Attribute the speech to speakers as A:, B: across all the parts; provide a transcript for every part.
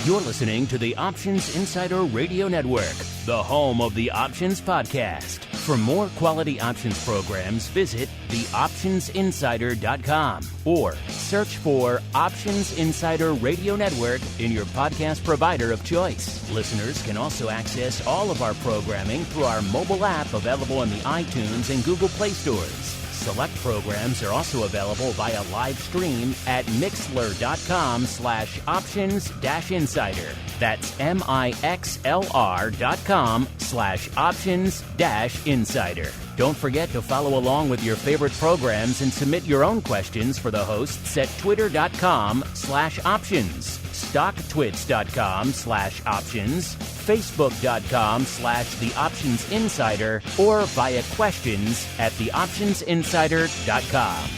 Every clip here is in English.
A: You're listening to the Options Insider Radio Network, the home of the Options Podcast. For more quality options programs, visit theoptionsinsider.com or search for Options Insider Radio Network in your podcast provider of choice. Listeners can also access all of our programming through our mobile app available in the iTunes and Google Play stores. Select programs are also available via live stream at mixlr.com/options-insider. That's mixlr.com/options-insider. Don't forget to follow along with your favorite programs and submit your own questions for the hosts at twitter.com/options, stocktwits.com/options, facebook.com/theoptionsinsider, or via questions at theoptionsinsider.com.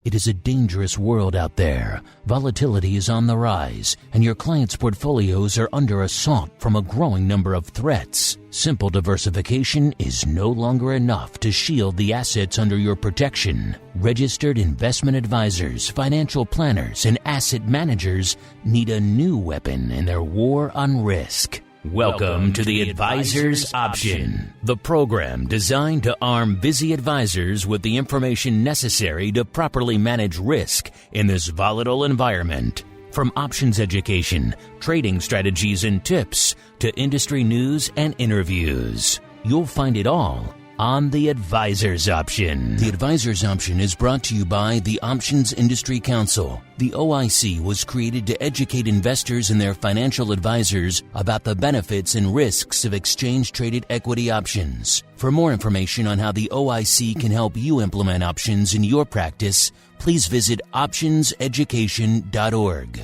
A: It is a dangerous world out there. Volatility is on the rise, and your clients' portfolios are under assault from a growing number of threats. Simple diversification is no longer enough to shield the assets under your protection. Registered investment advisors, financial planners, and asset managers need a new weapon in their war on risk. Welcome to the Advisor's Option, the program designed to arm busy advisors with the information necessary to properly manage risk in this volatile environment. From options education, trading strategies and tips, to industry news and interviews, you'll find it all on the Advisor's Option. The Advisor's Option is brought to you by the Options Industry Council. The OIC was created to educate investors and their financial advisors about the benefits and risks of exchange-traded equity options. For more information on how the OIC can help you implement options in your practice, please visit optionseducation.org.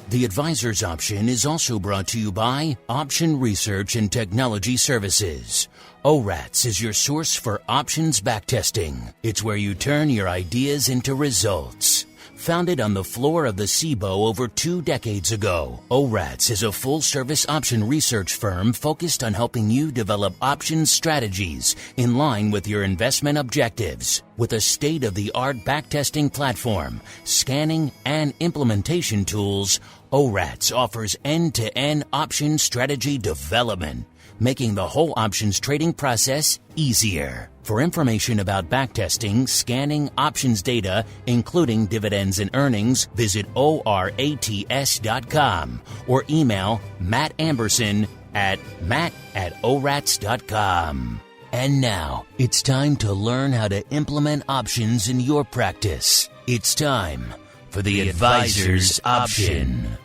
A: The Advisor's Option is also brought to you by Option Research and Technology Services. ORATS is your source for options backtesting. It's where you turn your ideas into results. Founded on the floor of the CBOE over 2 decades ago, ORATS is a full-service option research firm focused on helping you develop options strategies in line with your investment objectives. With a state-of-the-art backtesting platform, scanning, and implementation tools, ORATS offers end-to-end option strategy development, making the whole options trading process easier. For information about backtesting, scanning options data, including dividends and earnings, visit orats.com or email Matt Amberson at matt@orats.com. And now, it's time to learn how to implement options in your practice. It's time for the Advisor's Option.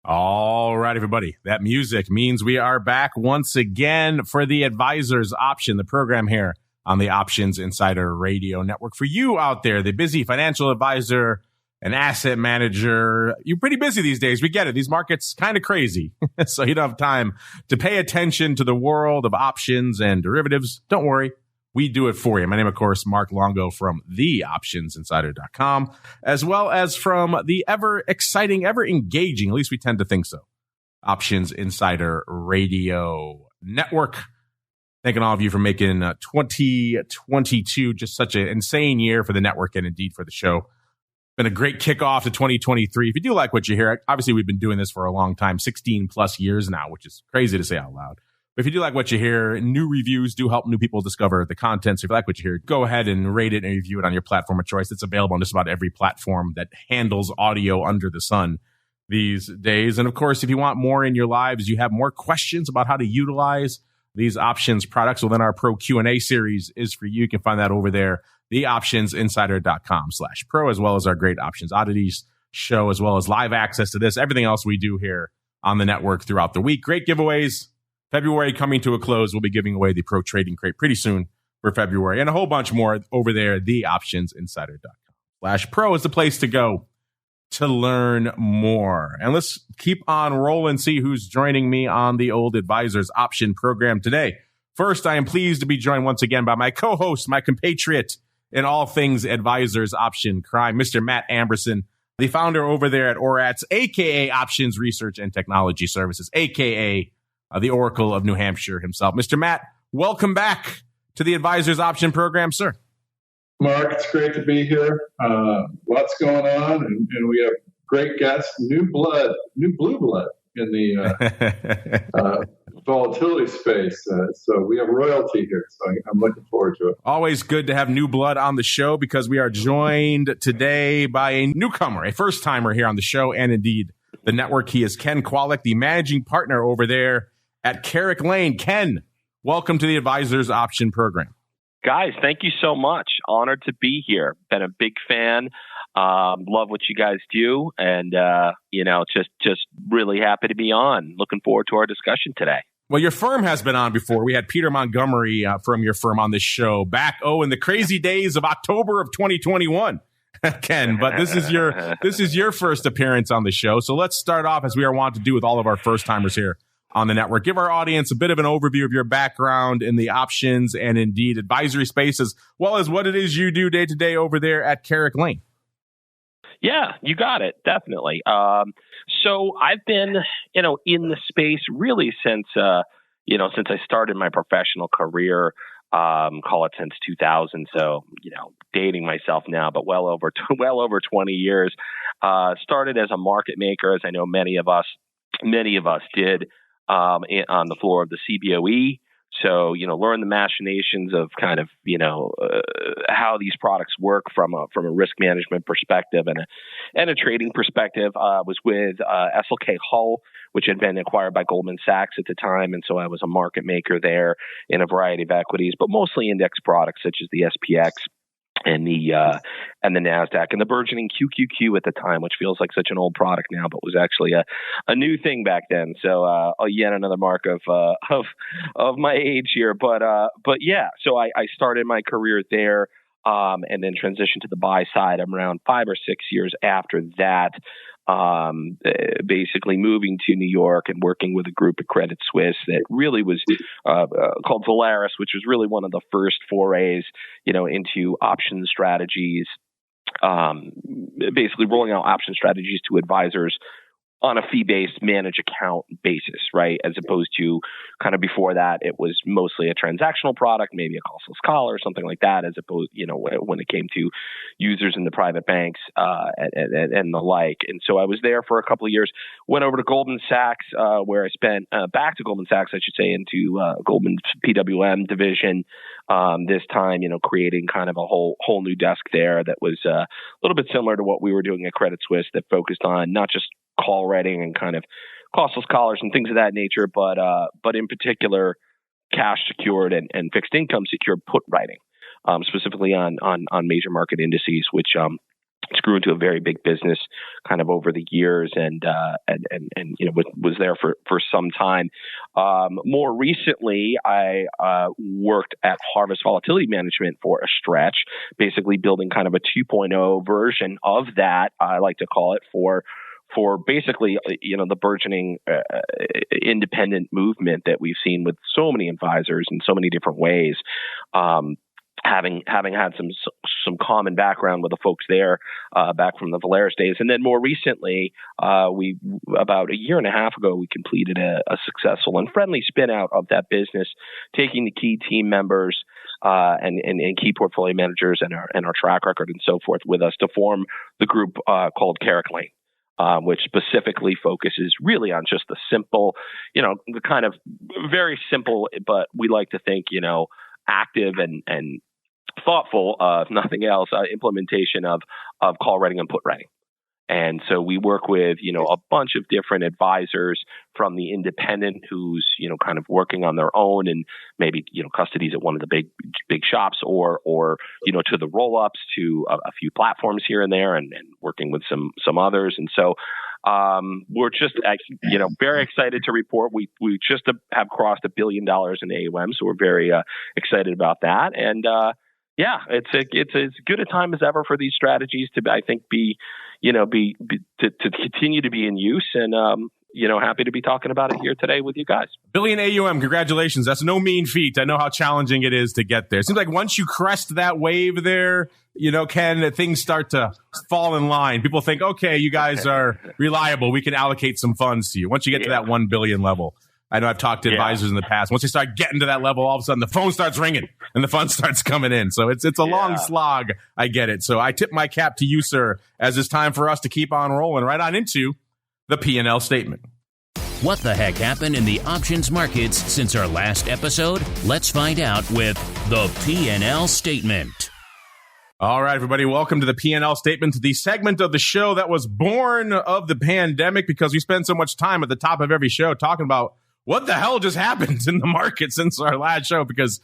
B: All right, everybody. That music means we are back once again for the Advisor's Option, the program here on the Options Insider Radio Network. For you out there, the busy financial advisor, an asset manager, you're pretty busy these days. We get it. These markets kind of crazy. So you don't have time to pay attention to the world of options and derivatives. Don't worry. We do it for you. My name, of course, Mark Longo from theoptionsinsider.com, as well as from the ever exciting, ever engaging, at least we tend to think so, Options Insider Radio Network. Thanking all of you for making 2022 just such an insane year for the network and indeed for the show. Been a great kickoff to 2023. If you do like what you hear, obviously we've been doing this for a long time, 16 plus years now, which is crazy to say out loud. But if you do like what you hear, new reviews do help new people discover the content. So if you like what you hear, go ahead and rate it and review it on your platform of choice. It's available on just about every platform that handles audio under the sun these days. And of course, if you want more in your lives, you have more questions about how to utilize these options products, well, then our Pro Q&A series is for you. You can find that over there, theoptionsinsider.com/pro, as well as our great Options Oddities show, as well as live access to this, everything else we do here on the network throughout the week. Great giveaways. February coming to a close. We'll be giving away the Pro Trading Crate pretty soon for February, and a whole bunch more over there. theoptionsinsider.com/pro is the place to go to learn more. And let's keep on rolling, see who's joining me on the old Advisor's Option program today. First, I am pleased to be joined once again by my co-host, my compatriot in all things Advisor's Option crime, Mr. Matt Amberson, the founder over there at ORATS, a.k.a. Options Research and Technology Services, a.k.a. The Oracle of New Hampshire himself. Mr. Matt, welcome back to the Advisors Option Program, sir.
C: Mark, it's great to be here. Lots going on, and we have great guests, new blue blood in the volatility space. So we have royalty here, so I'm looking forward to it.
B: Always good to have new blood on the show because we are joined today by a newcomer, a first-timer here on the show, and indeed the network. He is Ken KWALIK, the managing partner over there at CARRICK Lane. Ken, welcome to the Advisors Option Program.
D: Guys, thank you so much. Honored to be here. Been a big fan. Love what you guys do, and just really happy to be on. Looking forward to our discussion today.
B: Well, your firm has been on before. We had Peter Montgomery from your firm on this show back, in the crazy days of October of 2021, Ken. But this is your first appearance on the show. So let's start off, as we are wont to do with all of our first timers here on the network. Give our audience a bit of an overview of your background in the options and indeed advisory space, as well as what it is you do day to day over there at CARRICK Lane.
D: Yeah, you got it. Definitely. So I've been, in the space really since I started my professional career, call it since 2000. So, dating myself now, but well over 20 years. Started as a market maker, as I know many of us did, on the floor of the CBOE. So, learn the machinations of kind of, how these products work from a risk management perspective and a trading perspective. Was with SLK Hull, which had been acquired by Goldman Sachs at the time. And so I was a market maker there in a variety of equities, but mostly index products such as the SPX and the NASDAQ and the burgeoning QQQ at the time, which feels like such an old product now, but was actually a new thing back then. So yet another mark of my age here. But yeah, so I started my career there and then transitioned to the buy side. I'm around 5 or 6 years after that. Basically moving to New York and working with a group at Credit Suisse that really was called Volaris, which was really one of the first forays, into option strategies, basically rolling out option strategies to advisors on a fee-based managed account basis, right? As opposed to kind of before that, it was mostly a transactional product, maybe a costless call or something like that, as opposed, when it came to users in the private banks and the like. And so I was there for a couple of years, went over to Goldman Sachs, where I spent back to Goldman Sachs, I should say, into Goldman's PWM division. This time, creating kind of a whole new desk there that was a little bit similar to what we were doing at Credit Suisse, that focused on not just call writing and kind of costless collars and things of that nature, but in particular cash secured and fixed income secured put writing, specifically on major market indices, which it's grew into a very big business kind of over the years, and was there for some time. More recently, I worked at Harvest Volatility Management for a stretch, basically building kind of a 2.0 version of that, I like to call it, for basically, the burgeoning independent movement that we've seen with so many advisors in so many different ways. Having had some common background with the folks there back from the Volaris days, and then more recently, we about a year and a half ago, we completed a successful and friendly spin out of that business, taking the key team members and key portfolio managers and our track record and so forth with us to form the group called CARRICK Lane. Which specifically focuses really on just the simple, the kind of very simple, but we like to think, active and thoughtful, if nothing else, implementation of call writing and put writing. And so we work with, a bunch of different advisors, from the independent who's, kind of working on their own and maybe, custodies at one of the big shops, or to the roll-ups, to a few platforms here and there, and working with some others. And so we're just, very excited to report we just have crossed $1 billion in AUM. So we're very excited about that. And yeah, it's as good a time as ever for these strategies to, I think, to continue to be in use, and happy to be talking about it here today with you guys.
B: Billion AUM, congratulations. That's no mean feat. I know how challenging it is to get there. It seems like once you crest that wave there, Ken, things start to fall in line. People think, okay, you guys are reliable. We can allocate some funds to you once you get to that 1 billion level. I know I've talked to advisors in the past. Once they start getting to that level, all of a sudden the phone starts ringing and the fund starts coming in. So it's a long slog. I get it. So I tip my cap to you, sir, as it's time for us to keep on rolling right on into the P&L statement.
A: What the heck happened in the options markets since our last episode? Let's find out with the P&L statement.
B: All right, everybody, welcome to the P&L statement, the segment of the show that was born of the pandemic because we spend so much time at the top of every show talking about what the hell just happened in the market since our last show, because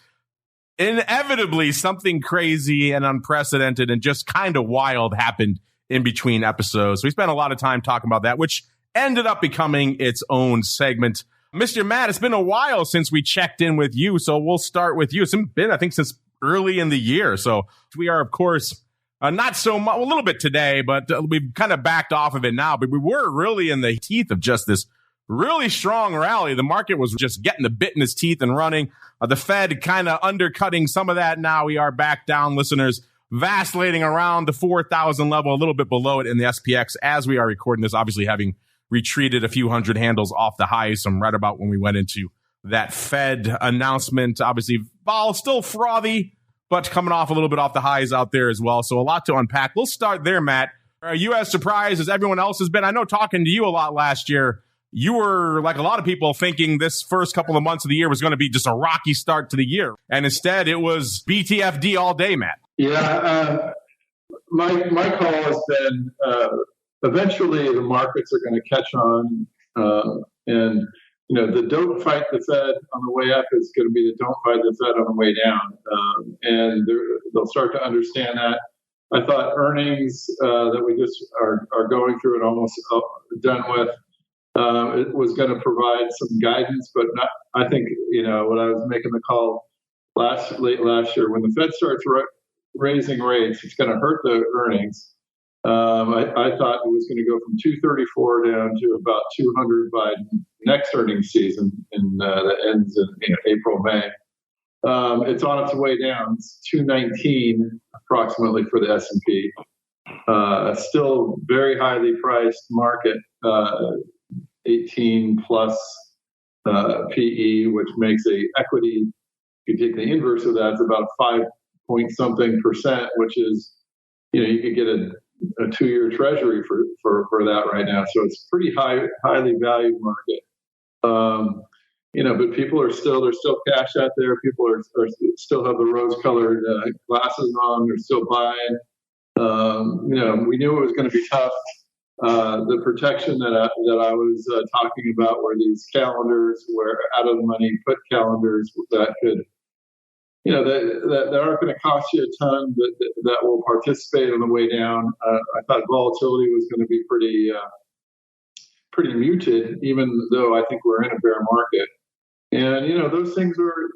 B: inevitably something crazy and unprecedented and just kind of wild happened in between episodes. So we spent a lot of time talking about that, which ended up becoming its own segment. Mr. Matt, it's been a while since we checked in with you, so we'll start with you. It's been, I think, since early in the year. So we are, of course, not so much, a little bit today, but we've kind of backed off of it now. But we were really in the teeth of just this really strong rally. The market was just getting the bit in its teeth and running. The Fed kind of undercutting some of that. Now we are back down, listeners, vacillating around the 4,000 level, a little bit below it in the SPX as we are recording this, obviously having retreated a few hundred handles off the highs from right about when we went into that Fed announcement. Obviously, vol still frothy, but coming off a little bit off the highs out there as well. So a lot to unpack. We'll start there, Matt. Are you as surprised as everyone else has been? I know talking to you a lot last year, you were, like a lot of people, thinking this first couple of months of the year was going to be just a rocky start to the year. And instead, it was BTFD all day, Matt.
C: Yeah, my call has been eventually the markets are going to catch on. And the don't fight the Fed on the way up is going to be the don't fight the Fed on the way down. And they'll start to understand that. I thought earnings that we just are going through and almost done with, it was going to provide some guidance, but not, I think, when I was making the call late last year, when the Fed starts raising rates, it's going to hurt the earnings. I thought it was going to go from 234 down to about 200 by next earnings season, that ends in April, May. It's on its way down. It's 219 approximately for the S&P. Still very highly priced market, 18 plus PE, which makes a equity. If you take the inverse of that, it's about 5-point-something%, which is, you could get a 2-year treasury for that right now. So it's pretty highly valued market. But people are there's still cash out there. People are still have the rose-colored glasses on. They're still buying. We knew it was going to be tough. The protection that I was talking about were these calendars, where out of the money put calendars that could, that aren't going to cost you a ton, but that will participate on the way down. I thought volatility was going to be pretty muted, even though I think we're in a bear market. And those things are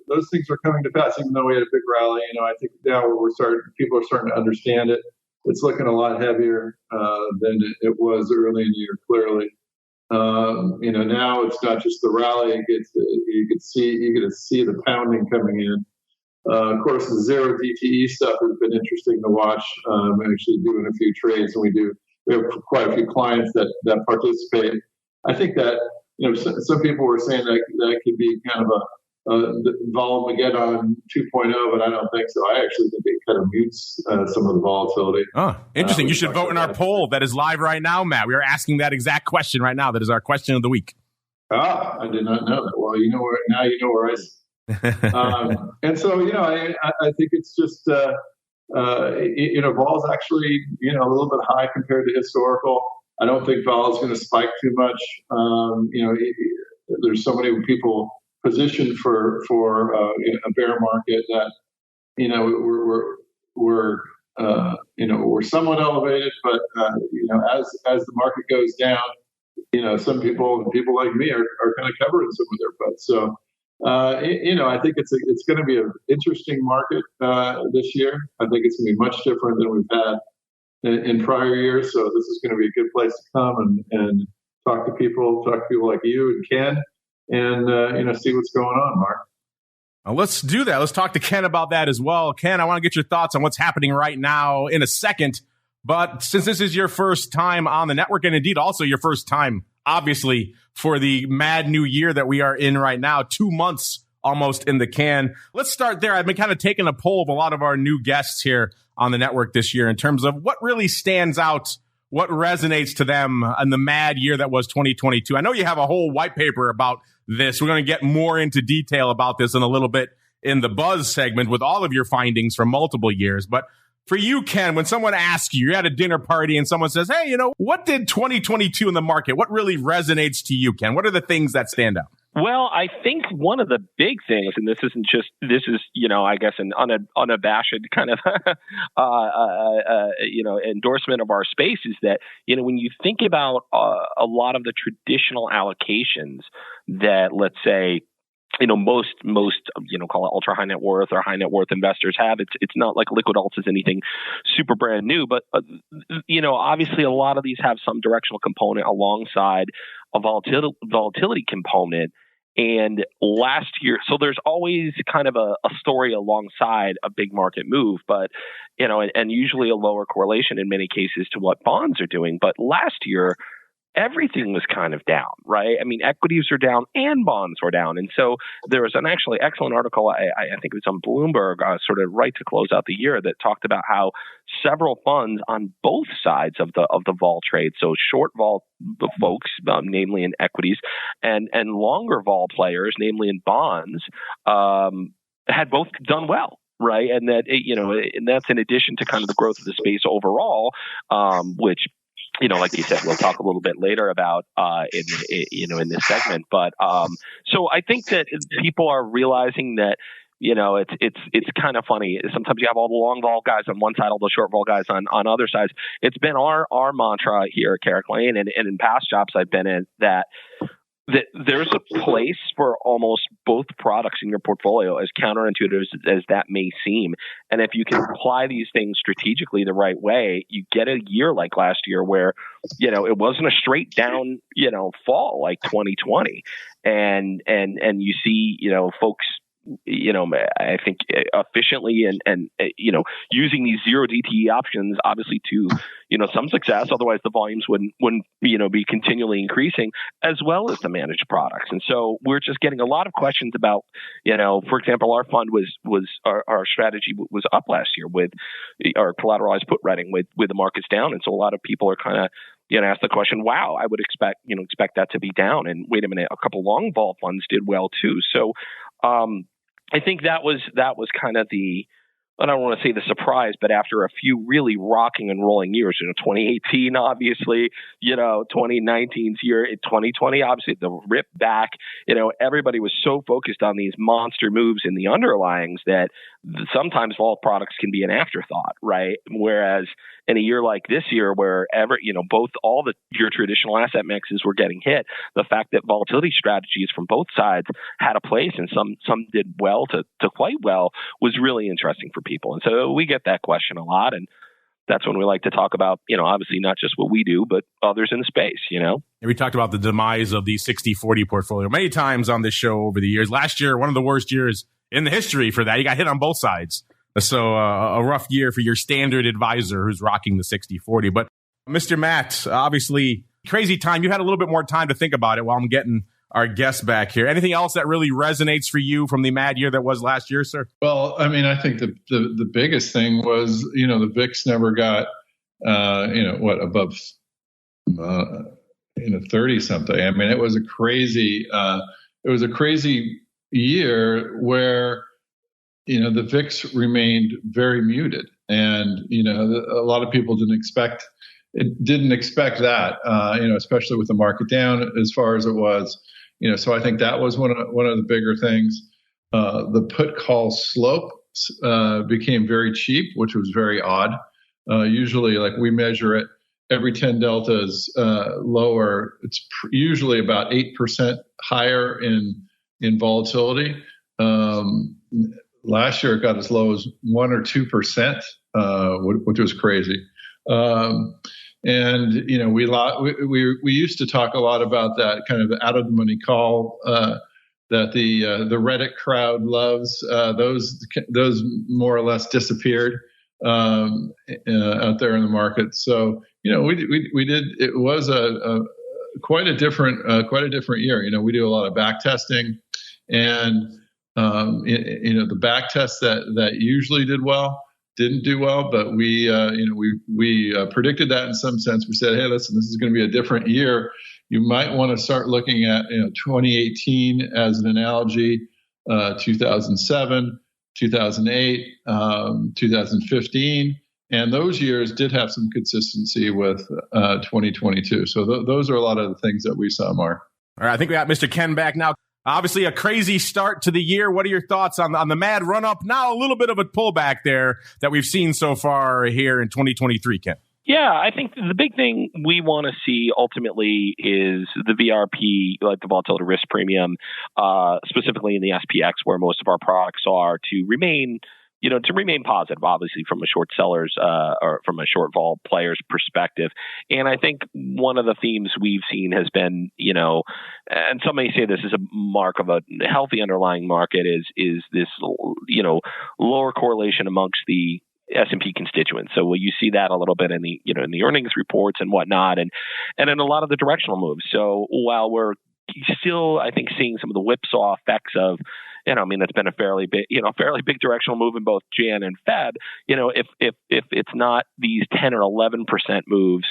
C: coming to pass. Even though we had a big rally, I think now people are starting to understand it. It's looking a lot heavier than it was early in the year. Clearly, now it's not just the rally. You get to see the pounding coming in. Of course, the zero DTE stuff has been interesting to watch. I'm actually doing a fefew trades, and we have quite a few clients that participate. I think that some people were saying that could be kind of a Vol-Mageddon 2.0, but I don't think so. I actually think it kind of mutes some of the volatility.
B: Oh, interesting. You should vote in our poll that is live right now, Matt. We are asking that exact question right now. That is our question of the week.
C: Ah, I did not know that. Well, now you know where I and so, I think it's just, vol is actually, a little bit high compared to historical. I don't think vol is going to spike too much. There's so many people positioned for a bear market that, we're somewhat elevated, but, as the market goes down, some people like me are kind of covering some of their puts. So, I think it's going to be an interesting market this year. I think it's going to be much different than we've had in prior years. So this is going to be a good place to come and talk to people like you and Ken, and see what's going on, Mark.
B: Well, let's do that. Let's talk to Ken about that as well. Ken, I want to get your thoughts on what's happening right now in a second. But since this is your first time on the network, and indeed also your first time, obviously, for the mad new year that we are in right now. 2 months almost in the can. Let's start there. I've been kind of taking a poll of a lot of our new guests here on the network this year in terms of what really stands out, what resonates to them in the mad year that was 2022. I know you have a whole white paper about this. We're going to get more into detail about this in a little bit in the Buzz segment with all of your findings from multiple years. But for you, Ken, when someone asks you, you're at a dinner party and someone says, hey, what did 2022 in the market? What really resonates to you, Ken? What are the things that stand out?
D: Well, I think one of the big things, and this is, I guess, an unabashed kind of, endorsement of our space is that, when you think about a lot of the traditional allocations that, let's say, most call it ultra high net worth or high net worth investors have. It's not like liquid alts is anything super brand new, but obviously a lot of these have some directional component alongside a volatility component. And last year, so there's always kind of a story alongside a big market move, but and usually a lower correlation in many cases to what bonds are doing. But last year, everything was kind of down, right? I mean, equities are down and bonds were down. And so there was an actually excellent article, I think it was on Bloomberg, sort of right to close out the year, that talked about how several funds on both sides of the vol trade, so short vol folks, namely in equities, and longer vol players, namely in bonds, had both done well. Right. And that, and that's in addition to kind of the growth of the space overall, which, like you said, we'll talk a little bit later about in this segment. But so I think that people are realizing that it's kind of funny. Sometimes you have all the long vol guys on one side, all the short vol guys on other sides. It's been our mantra here at Carrick Lane and in past jobs I've been in that there's a place for almost both products in your portfolio, as counterintuitive as that may seem. And if you can apply these things strategically the right way, you get a year like last year where, it wasn't a straight down, fall like 2020. And you see, folks, I think efficiently and using these zero DTE options, obviously to, some success. Otherwise the volumes wouldn't, be continually increasing, as well as the managed products. And so we're just getting a lot of questions about, for example, our fund was our strategy was up last year with our collateralized put writing with the markets down. And so a lot of people are kind of, ask the question, wow, I would expect that to be down. And wait a minute, a couple long vol funds did well too. So, I think that was kind of I don't want to say the surprise, but after a few really rocking and rolling years, 2018, obviously, 2019's year, 2020, obviously the rip back, everybody was so focused on these monster moves in the underlyings that sometimes vol products can be an afterthought, right? Whereas in a year like this year, where both your traditional asset mixes were getting hit, the fact that volatility strategies from both sides had a place and some did well to quite well was really interesting for people. And so we get that question a lot. And that's when we like to talk about, obviously not just what we do, but others in the space, And
B: we talked about the demise of the 60-40 portfolio many times on this show over the years. Last year, one of the worst years in the history for that. You got hit on both sides. So a rough year for your standard advisor who's rocking the 60-40. But Mr. Matt, obviously crazy time. You had a little bit more time to think about it while I'm getting our guest back here. Anything else that really resonates for you from the mad year that was last year, sir?
C: Well, I mean, I think the biggest thing was, the VIX never got, above, 30 something. I mean, it was a crazy year where, the VIX remained very muted, and a lot of people didn't expect that, especially with the market down as far as it was, So I think that was one of the bigger things. The put call slope became very cheap, which was very odd. Usually, like we measure it every 10 deltas lower, it's usually about 8% higher in volatility. Last year it got as low as 1 or 2%, which was crazy. And we used to talk a lot about that kind of out of the money call that the Reddit crowd loves. Those more or less disappeared out there in the market. So we did. It was quite a different year. We do a lot of back testing, and the back tests that usually did well didn't do well, but we predicted that in some sense. We said, hey, listen, this is going to be a different year. You might want to start looking at 2018 as an analogy, 2007, 2008, 2015. And those years did have some consistency with 2022. So those are a lot of the things that we saw, Mark.
B: All right, I think we got Mr. Ken back now. Obviously, a crazy start to the year. What are your thoughts on the mad run-up? Now a little bit of a pullback there that we've seen so far here in 2023, Ken.
D: Yeah, I think the big thing we want to see ultimately is the VRP, like the volatility risk premium, specifically in the SPX, where most of our products are, to remain positive, obviously from a short seller's or from a short vol player's perspective. And I think one of the themes we've seen has been, and some may say this is a mark of a healthy underlying market, is this, lower correlation amongst the S&P constituents. So you see that a little bit in the, in the earnings reports and whatnot, and in a lot of the directional moves. So while we're still, I think, seeing some of the whipsaw effects of, it's been a fairly big directional move in both Jan and Feb. If it's not these 10 or 11% moves,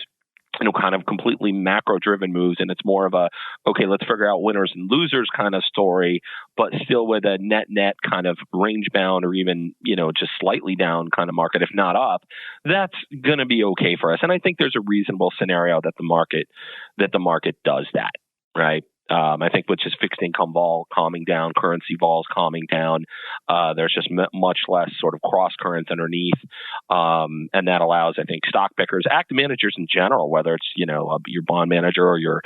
D: kind of completely macro driven moves, and it's more of a, okay, let's figure out winners and losers kind of story, but still with a net kind of range bound or even, just slightly down kind of market, if not up, that's going to be okay for us. And I think there's a reasonable scenario that the market does that, right? I think with just fixed income vol calming down, currency vols calming down, there's just much less sort of cross currents underneath. And that allows, I think, stock pickers, active managers in general, whether it's, your bond manager or your,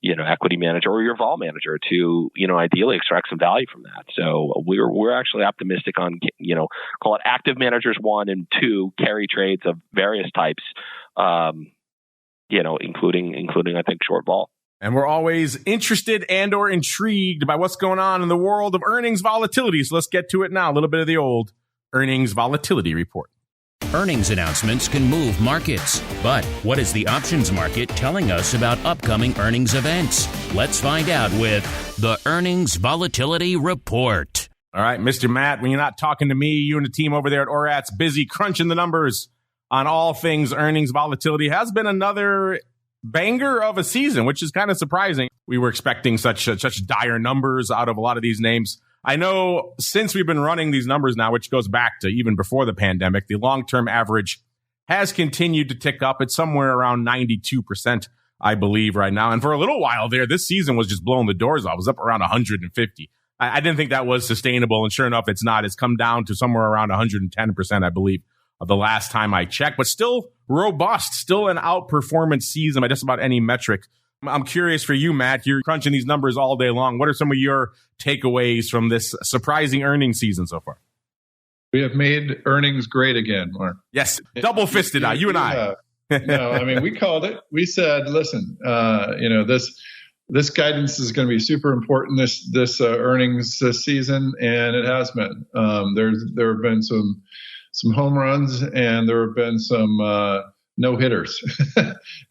D: equity manager or your vol manager, to, ideally extract some value from that. So we're actually optimistic on, call it active managers 1 and 2, carry trades of various types, including, I think, short vol.
B: And we're always interested and or intrigued by what's going on in the world of earnings volatility. So let's get to it now. A little bit of the old earnings volatility report.
A: Earnings announcements can move markets. But what is the options market telling us about upcoming earnings events? Let's find out with the Earnings Volatility Report.
B: All right, Mr. Matt, when you're not talking to me, you and the team over there at ORAT's busy crunching the numbers on all things earnings volatility. Has been another banger of a season, which is kind of surprising. We were expecting such dire numbers out of a lot of these names. I know since we've been running these numbers now, which goes back to even before the pandemic, the long-term average has continued to tick up. It's somewhere around 92%, I believe, right now. And for a little while there, this season was just blowing the doors off. It was up around 150. I didn't think that was sustainable. And sure enough, it's not. It's come down to somewhere around 110%, I believe, of the last time I checked, but still robust, still an outperformance season by just about any metric. I'm curious for you, Matt, you're crunching these numbers all day long. What are some of your takeaways from this surprising earnings season so far?
C: We have made earnings great again, Mark.
B: Yes, double-fisted, you and I.
C: No, we called it. We said, listen, this guidance is going to be super important this earnings season, and it has been. There have been some home runs, and there have been some no hitters,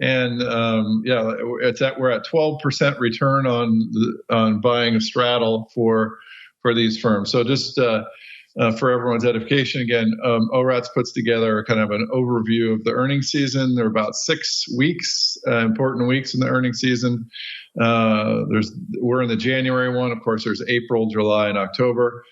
C: and we're at 12% return on buying a straddle for these firms. So just for everyone's edification, again, ORATS puts together kind of an overview of the earnings season. There are about 6 weeks, important weeks in the earnings season. We're in the January one. Of course, there's April, July, and October.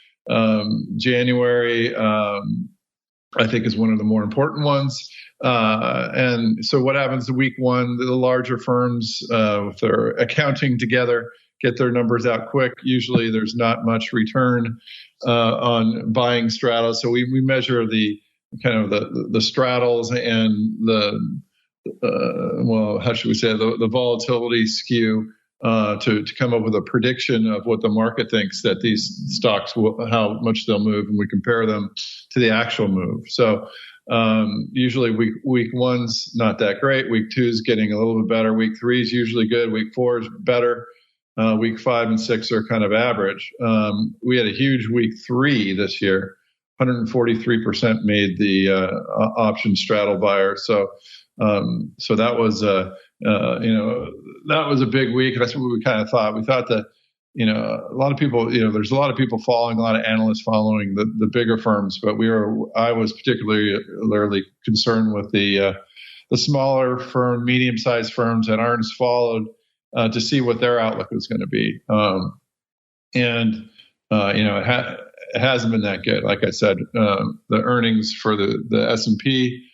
C: January, I think, is one of the more important ones. And so what happens to week one? The larger firms, if they're accounting together, get their numbers out quick. Usually there's not much return on buying straddles. So we measure the kind of the straddles and the volatility skew to come up with a prediction of what the market thinks that these stocks how much they'll move, and we compare them to the actual move. So usually week one's not that great. Week 2 is getting a little bit better. Week 3 is usually good. Week 4 is better. Week 5 and 6 are kind of average. We had a huge week 3 this year. 143% made the option straddle buyer. So that was that was a big week. That's what we kind of thought. We thought that, a lot of people, there's a lot of people following, a lot of analysts following the bigger firms, but I was particularly concerned with the smaller firm, medium-sized firms that aren't as followed, to see what their outlook was going to be. It hasn't been that good. Like I said, the earnings for the S&P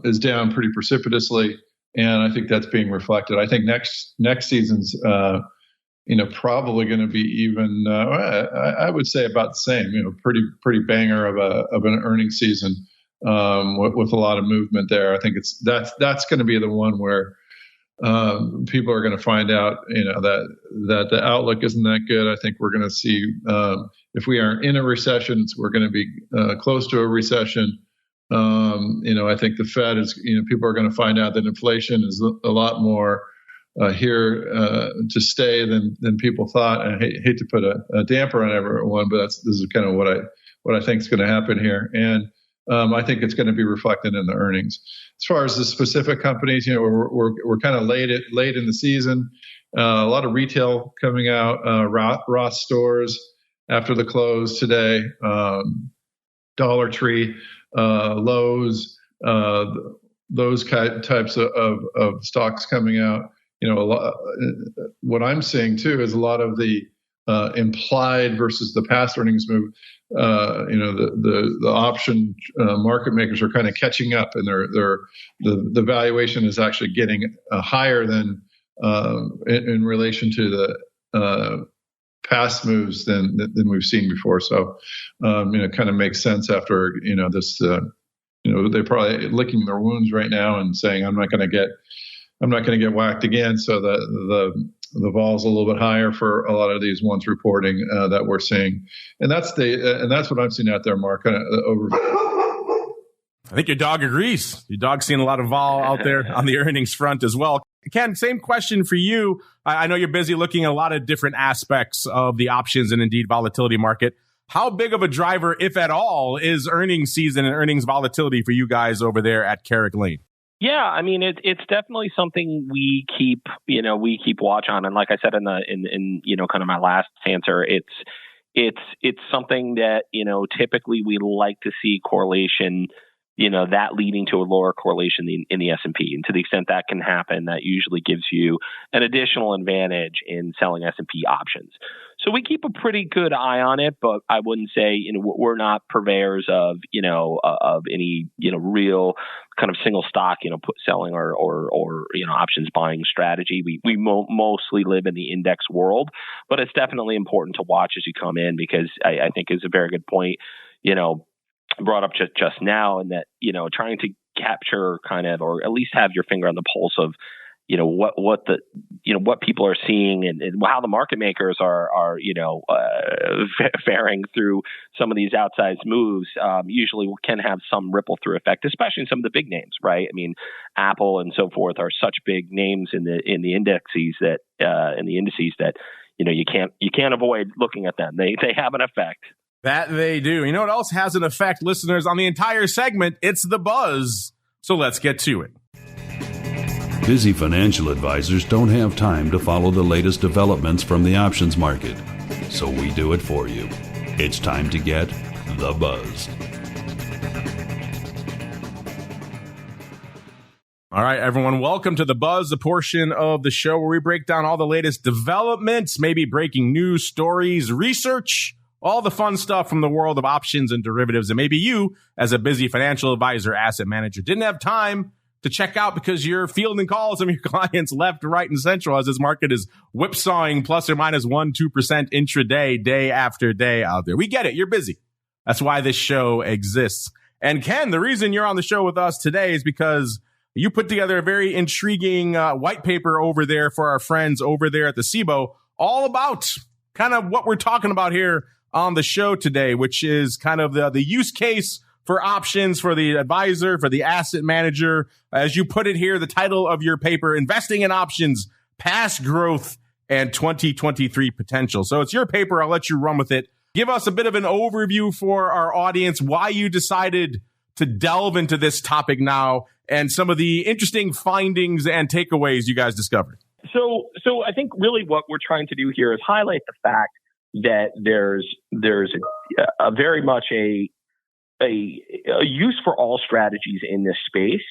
C: is down pretty precipitously, and I think that's being reflected. I think next season's probably going to be even. I would say about the same. Pretty banger of an earnings season with a lot of movement there. I think that's going to be the one where people are going to find out, that the outlook isn't that good. I think we're going to see, if we aren't in a recession, we're going to be close to a recession. I think the Fed is, people are going to find out that inflation is a lot more here to stay than people thought. I hate to put a damper on everyone, but this is kind of what I think is going to happen here. And I think it's going to be reflected in the earnings. As far as the specific companies, we're kind of late in the season. A lot of retail coming out. Ross Stores after the close today. Dollar Tree, Lowe's, those types of stocks coming out. What I'm seeing too is a lot of the implied versus the past earnings move. The option market makers are kind of catching up, and the valuation is actually getting higher than in relation to the past moves than we've seen before. So, kind of makes sense after this. They're probably licking their wounds right now and saying, I'm not going to get whacked again. So the vol's a little bit higher for a lot of these ones reporting that we're seeing, and that's what I'm seeing out there, Mark. Over.
B: I think your dog agrees. Your dog's seeing a lot of vol out there on the earnings front as well. Ken, same question for you. I know you're busy looking at a lot of different aspects of the options and indeed volatility market. How big of a driver, if at all, is earnings season and earnings volatility for you guys over there at Carrick Lane?
D: Yeah, I mean it's definitely something we keep watch on, and like I said in kind of my last answer, it's something that typically we like to see correlation, that leading to a lower correlation in the S&P, and to the extent that can happen, that usually gives you an additional advantage in selling S&P options. So we keep a pretty good eye on it, but I wouldn't say we're not purveyors of of any real kind of single stock selling or options buying strategy. We mostly live in the index world, but it's definitely important to watch as you come in, because I think is a very good point brought up just now, and that trying to capture kind of, or at least have your finger on the pulse of what people are seeing and how the market makers are faring through some of these outsized moves. Usually can have some ripple through effect, especially in some of the big names, right? I mean, Apple and so forth are such big names in the indices that you can't avoid looking at them. They have an effect.
B: That they do. You know what else has an effect, listeners, on the entire segment? It's the buzz. So let's get to it.
E: Busy financial advisors don't have time to follow the latest developments from the options market, so we do it for you. It's time to get the buzz.
B: All right, everyone, welcome to The Buzz, the portion of the show where we break down all the latest developments, maybe breaking news, stories, research, all the fun stuff from the world of options and derivatives. And maybe you, as a busy financial advisor, asset manager, didn't have time to check out because you're fielding calls from your clients left, right, and central as this market is whipsawing plus or minus 1-2% intraday, day after day out there. We get it. You're busy. That's why this show exists. And Ken, the reason you're on the show with us today is because you put together a very intriguing white paper over there for our friends over there at the SIBO, all about kind of what we're talking about here on the show today, which is kind of the use case for options for the advisor, for the asset manager. As you put it here, the title of your paper, Investing in Options, Past Growth and 2023 Potential. So it's your paper. I'll let you run with it. Give us a bit of an overview for our audience, why you decided to delve into this topic now and some of the interesting findings and takeaways you guys discovered.
D: So I think really what we're trying to do here is highlight the fact that there's a very much a use for all strategies in this space.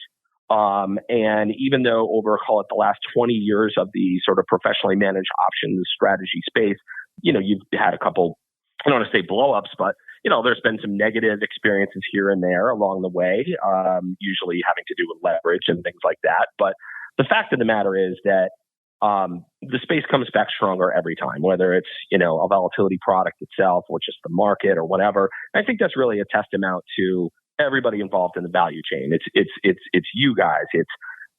D: And even though over, call it the last 20 years of the sort of professionally managed options strategy space, you've had a couple, I don't want to say blow-ups, but, there's been some negative experiences here and there along the way, usually having to do with leverage and things like that. But the fact of the matter is that the space comes back stronger every time, whether it's, a volatility product itself or just the market or whatever. I think that's really a testament to everybody involved in the value chain. It's you guys. It's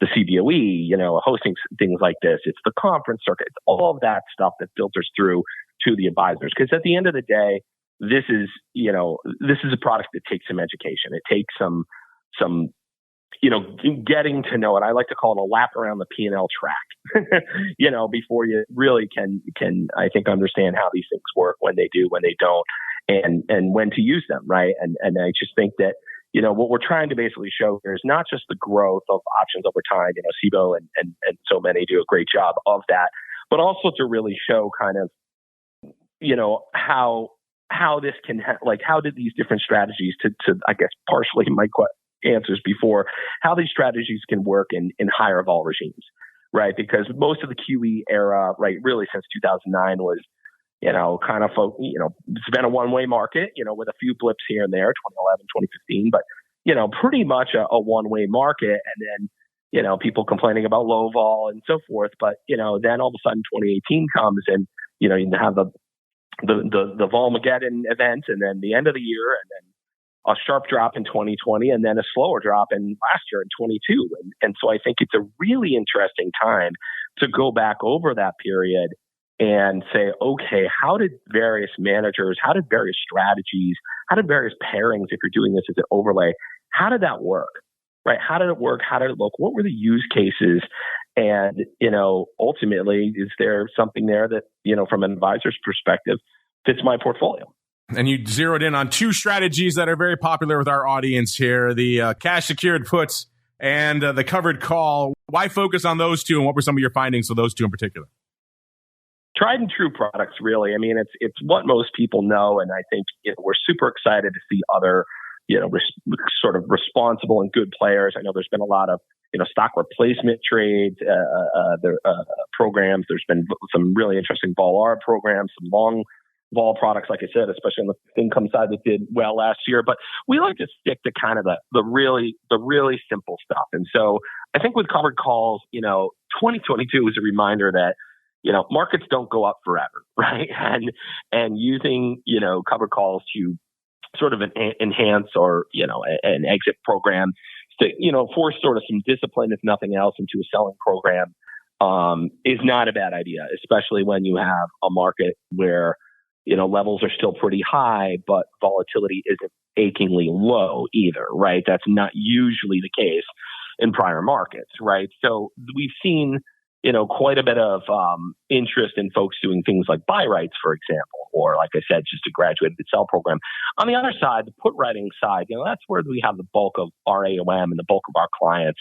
D: the CBOE, hosting things like this. It's the conference circuit. It's all of that stuff that filters through to the advisors. Because at the end of the day, this is a product that takes some education. It takes some getting to know it. I like to call it a lap around the P&L track, before you really can, I think, understand how these things work, when they do, when they don't, and when to use them, right? And I just think that, what we're trying to basically show here is not just the growth of options over time, SIBO and so many do a great job of that, but also to really show kind of, how this can, how did these different strategies to I guess, partially my answers before, how these strategies can work in higher vol regimes, right? Because most of the QE era, right, really since 2009 was, it's been a one-way market, with a few blips here and there, 2011, 2015, but, pretty much a one-way market. And then, people complaining about low vol and so forth. But, then all of a sudden 2018 comes and, you have the Volmageddon event and then the end of the year and then a sharp drop in 2020 and then a slower drop in last year in 22. And so I think it's a really interesting time to go back over that period and say, okay, how did various managers, how did various strategies, how did various pairings, if you're doing this as an overlay, how did that work, right? How did it work? How did it look? What were the use cases? And, ultimately, is there something there that, from an advisor's perspective, fits my portfolio?
B: And you zeroed in on two strategies that are very popular with our audience here, the cash secured puts and the covered call. Why focus on those two, and what were some of your findings for those two in particular?
D: Tried and true products, really. I mean, it's what most people know, and I think we're super excited to see other, sort of responsible and good players. I know there's been a lot of, stock replacement trades, programs. There's been some really interesting vol arb programs, some long vol products, like I said, especially on the income side that did well last year. But we like to stick to kind of the really simple stuff. And so I think with covered calls, 2022 is a reminder that, markets don't go up forever, right? And using, covered calls to sort of enhance or, an exit program to, force sort of some discipline, if nothing else, into a selling program is not a bad idea, especially when you have a market where, levels are still pretty high, but volatility isn't achingly low either, right? That's not usually the case in prior markets, right? So we've seen, quite a bit of interest in folks doing things like buy rights, for example, or like I said, just a graduated sell program. On the other side, the put writing side, that's where we have the bulk of our AUM and the bulk of our clients.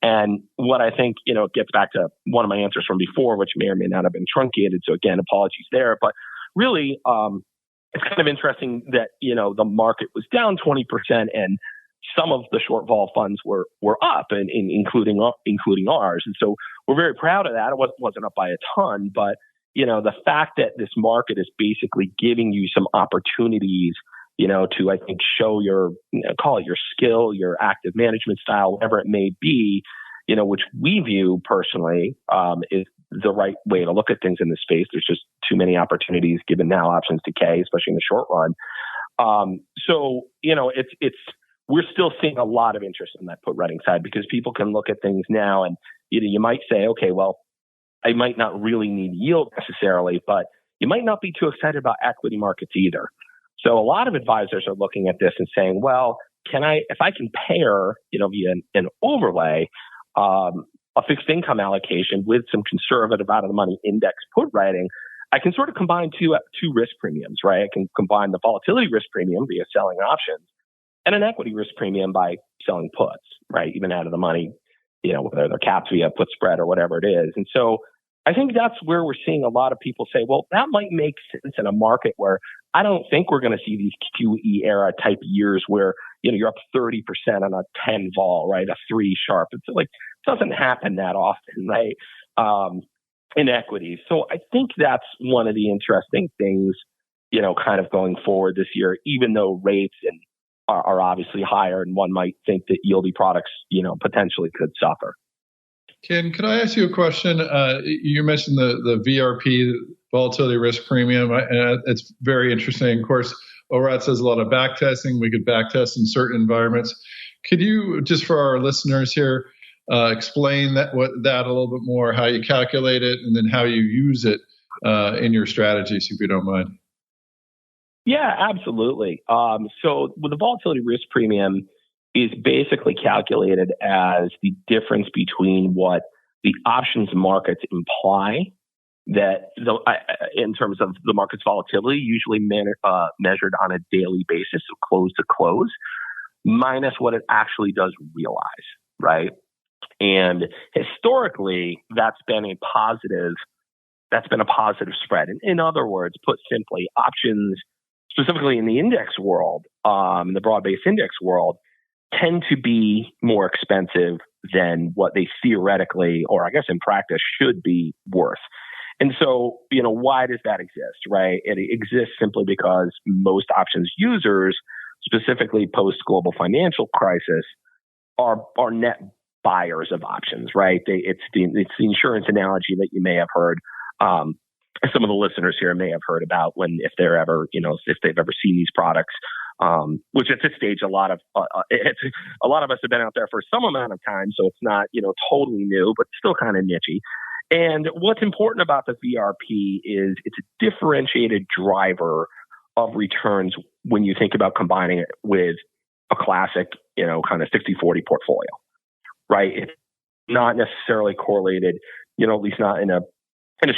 D: And what I think, it gets back to one of my answers from before, which may or may not have been truncated. So again, apologies there. But really, it's kind of interesting that, the market was down 20% and some of the short vol funds were up, and including ours. And so we're very proud of that. It wasn't up by a ton, but the fact that this market is basically giving you some opportunities, to I think show your call it your skill, your active management style, whatever it may be, which we view personally is the right way to look at things in this space. There's just too many opportunities given now options decay, especially in the short run. So we're still seeing a lot of interest in that put writing side because people can look at things now and you might say, okay, well, I might not really need yield necessarily, but you might not be too excited about equity markets either. So a lot of advisors are looking at this and saying, well, if I can pair, via an overlay, a fixed income allocation with some conservative out of the money index put writing, I can sort of combine two risk premiums, right? I can combine the volatility risk premium via selling options and an equity risk premium by selling puts, right? Even out of the money, whether they're capped via put spread or whatever it is. And so I think that's where we're seeing a lot of people say, well, that might make sense in a market where I don't think we're going to see these QE era type years where, you're up 30% on a 10 vol, right? A 3 sharp. It's like, it doesn't happen that often, right? In equities. So I think that's one of the interesting things, kind of going forward this year, even though rates are obviously higher and one might think that yieldy products, potentially could suffer.
C: Ken, could I ask you a question? You mentioned the VRP, volatility risk premium. It's very interesting. Of course, ORAT says a lot of back testing. We could back test in certain environments. Could you, just for our listeners here, explain that a little bit more, how you calculate it, and then how you use it in your strategies, if you don't mind?
D: Yeah, absolutely. So with the volatility risk premium is basically calculated as the difference between what the options markets imply that in terms of the market's volatility, usually measured on a daily basis, so close to close, minus what it actually does realize, right? And historically, that's been a positive spread. In other words, put simply, options, specifically in the index world, in the broad-based index world, tend to be more expensive than what they theoretically, or I guess in practice, should be worth. And so, why does that exist, right? It exists simply because most options users, specifically post-global financial crisis, are net buyers of options, right? It's the insurance analogy that you may have heard. Some of the listeners here may have heard about if they've ever seen these products, which at this stage, a lot of us have been out there for some amount of time, so it's not totally new, but still kind of nichey. And what's important about the VRP is it's a differentiated driver of returns when you think about combining it with a classic, kind of 60-40 portfolio, right? It's not necessarily correlated, at least not in a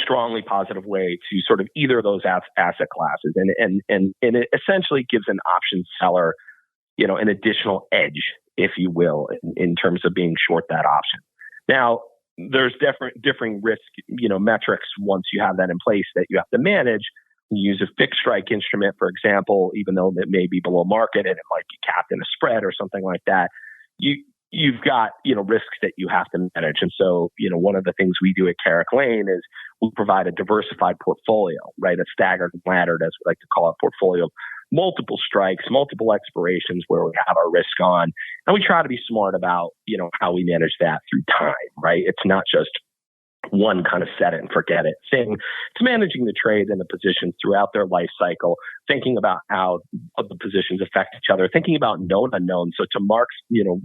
D: strongly positive way to sort of either of those asset classes. And it essentially gives an option seller, an additional edge, if you will, in terms of being short that option. Now, there's differing risk, metrics once you have that in place that you have to manage. You use a fixed strike instrument, for example, even though it may be below market and it might be capped in a spread or something like that. You've got, risks that you have to manage. And so, one of the things we do at CARRICK Lane is we provide a diversified portfolio, right? A staggered and laddered, as we like to call it, portfolio, multiple strikes, multiple expirations where we have our risk on. And we try to be smart about, how we manage that through time, right? It's not just one kind of set it and forget it thing. It's managing the trade and the positions throughout their life cycle, thinking about how the positions affect each other, thinking about known unknowns. So to Mark's,